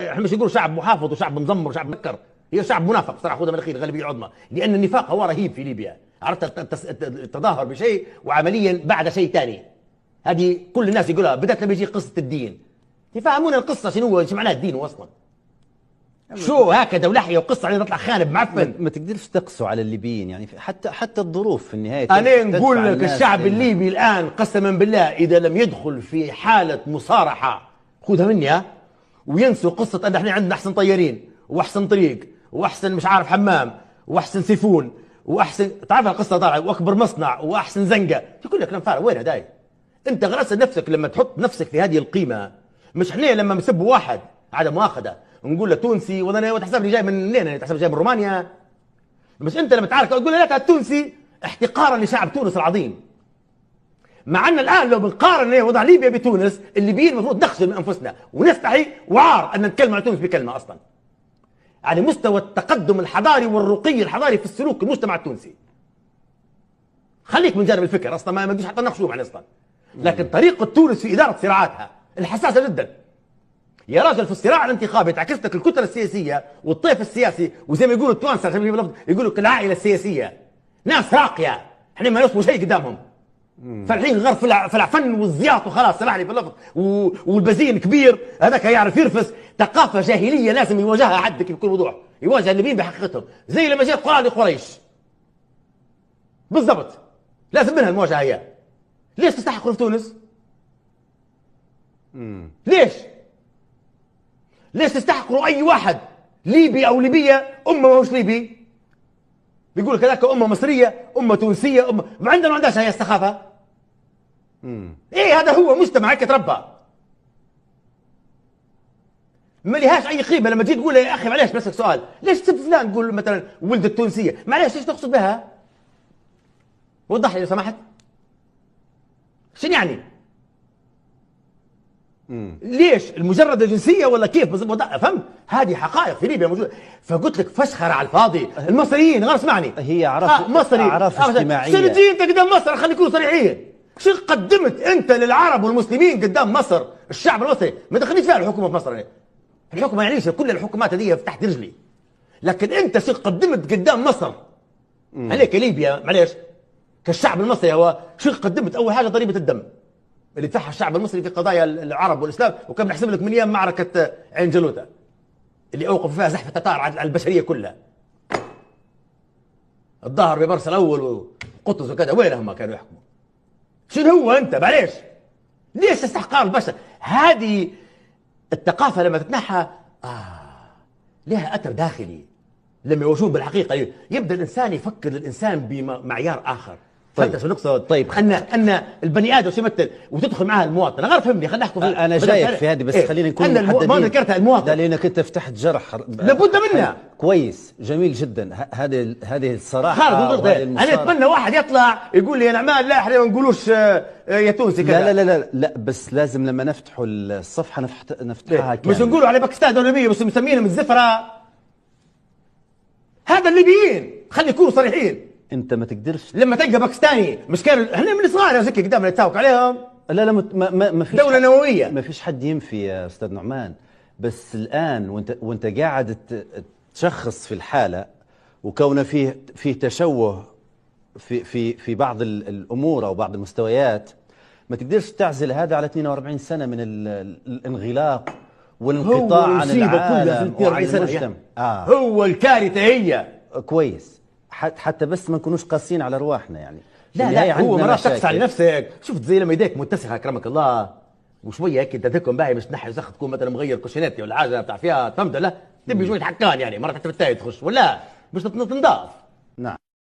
احنا مش نقول شعب محافظ وشعب مزمر وشعب منكر، هي شعب منافق صراحه، خذها من الاخير الغالبيه العظمى، لان النفاق هو رهيب في ليبيا. عرفت التظاهر بشيء وعمليا بعد شيء ثاني. هذه كل الناس يقولها، بدات لما يجي قصه الدين يفهمونا القصه شنو معناها الدين اصلا. شو هكذا ولحيه وقصه علينا نطلع خانب معفن. ما تقدرش تقسو على الليبيين يعني، حتى الظروف في النهايه. انا نقول لك الشعب الليبي الان قسما بالله اذا لم يدخل في حاله مصارحه، خذها مني ها، وينسوا قصه ان احنا عندنا احسن طيارين واحسن طريق واحسن مش عارف حمام واحسن سيفون واحسن، تعرف القصه طالعه، واكبر مصنع واحسن زنقه، يقول لك كلام فارغ. وينها داي؟ انت غرست نفسك لما تحط نفسك في هذه القيمه. مش احنا لما نسبوا واحد عدم مؤاخذه نقول له تونسي وتحسب لي جاي من لين، تحسب جاي من رومانيا. مش انت لما تعارك تقول لك التونسي احتقارا لشعب تونس العظيم. مع ان الان لو بنقارن وضع ليبيا بتونس، الليبيين المفروض نخجل من انفسنا ونستحي وعار ان نتكلم عن تونس بكلمه اصلا. يعني مستوى التقدم الحضاري والرقي الحضاري في السلوك المجتمع التونسي. خليك من جانب الفكر اصلا، ما بديش حتى نناقشوه يعني اصلا. لكن طريقه تونس في اداره صراعاتها الحساسه جدا. يا راجل في الصراع الانتخابي تعكس لك الكتله السياسيه والطيف السياسي، وزي ما يقولوا التوانسه يقولوا لك العائله السياسيه ناس راقيه، احنا ما نسوى شيء قدامهم. فالحين غير في الفن والزياط وخلاص، سامحني في اللفظ، والبزين كبير هذاك يعرف يرفس. ثقافه جاهليه لازم يواجهها عندك بكل وضوح، يواجه الليبيين بحقيقتهم زي لما جاء قرآن لقريش بالضبط. لازم منها المواجهه هي. ليش تستحقوا في تونس؟ ليش تستحقروا اي واحد ليبي او ليبيه امه ما هوش ليبي؟ بيقول لك هذاك امه مصريه، امه تونسيه، امه ما عندنا، ما عندهاش هي الثقافه. ايه هذا هو مجتمع هيك تربى، ما لهاش اي قيمه. لما تجي تقول يا اخي معلش بسالك سؤال، ليش تسب فلان تقول مثلا ولد التونسيه؟ معلش ايش تقصد بها؟ وضح لي لو سمحت. شنو يعني؟ ليش؟ المجرد الجنسيه ولا كيف؟ فهمت؟ هذه حقائق في ليبيا موجوده. فقلت لك فشخره على الفاضي. المصريين غير اسمعني، هي اعراف اجتماعيه. شنو تجي انت قدام مصر؟ خلينا نكون صريحين. شو قدمت انت للعرب والمسلمين قدام مصر؟ الشعب المصري ما دخلنيش فيها الحكومه في مصر. يعني الحكومه يعنيش كل الحكومات هذه تحت رجلي، لكن انت شو قدمت قدام مصر؟ عليك ليبيا معلش كالشعب المصري، هو شو قدمت؟ اول حاجه ضريبه الدم اللي دفعها الشعب المصري في قضايا العرب والاسلام، وكان بنحسب لك من ايام معركه عين جالوته اللي اوقف فيها زحف التتار على البشريه كلها. الظاهر ببرس الاول وقطز وكذا، وين هم كانوا يحكموا؟ شنو هو انت معليش؟ ليش استحقار البشر؟ هذه الثقافه لما تتنحى لها اثر داخلي. لما يواجهون بالحقيقه يبدا الانسان يفكر الانسان بمعيار اخر. فهمت شو نقصد؟ طيب ان البني ادم شو يمثل وتدخل معاه المواطن. غير فهمني، خلينا نحكي انا جايك في هذه، بس خلينا نكون محددين. ما ذكرتها المواطن لانك انت فتحت جرح لابد منها. كويس، جميل جدا. هذه الصراحه خالد. انا اتمنى واحد يطلع يقول لي يا نعمان لا احنا ما نقولوش يا تونسي كذا. لا بس لازم لما نفتحوا الصفحه نفتحها مش نقولوا على باكستان دوله ليبيه بس مسمينهم الزفره. هذا الليبيين، خلي يكونوا صريحين. انت ما تقدرش لما تلقى باكستاني مش كانوا احنا من صغار زكي قدامنا نتاوك عليهم. لا ما فيش دوله نوويه. ما فيش حد ينفي يا استاذ نعمان، بس الان وانت قاعد تشخص في الحاله، وكون فيه تشوه في بعض الامور او بعض المستويات، ما تقدرش تعزل هذا على 42 سنه من الانغلاق والانقطاع عن العالم وعن المجتمع. هو الكارثه هي. كويس، حتى بس ما نكونوش قاسيين على ارواحنا يعني. لا هو مرات تقسى على نفسك. شفت زي لما يديك متسخه اكرمك الله وشويه هيك انت تكون باهي مش تنحي زخ، تكون مثلا مغير كوشينيتي ولا حاجه بتاع فيها، فهمت؟ لا تبي شويه حكان يعني مرات حتى بالتاي تخش ولا مش تنضاف.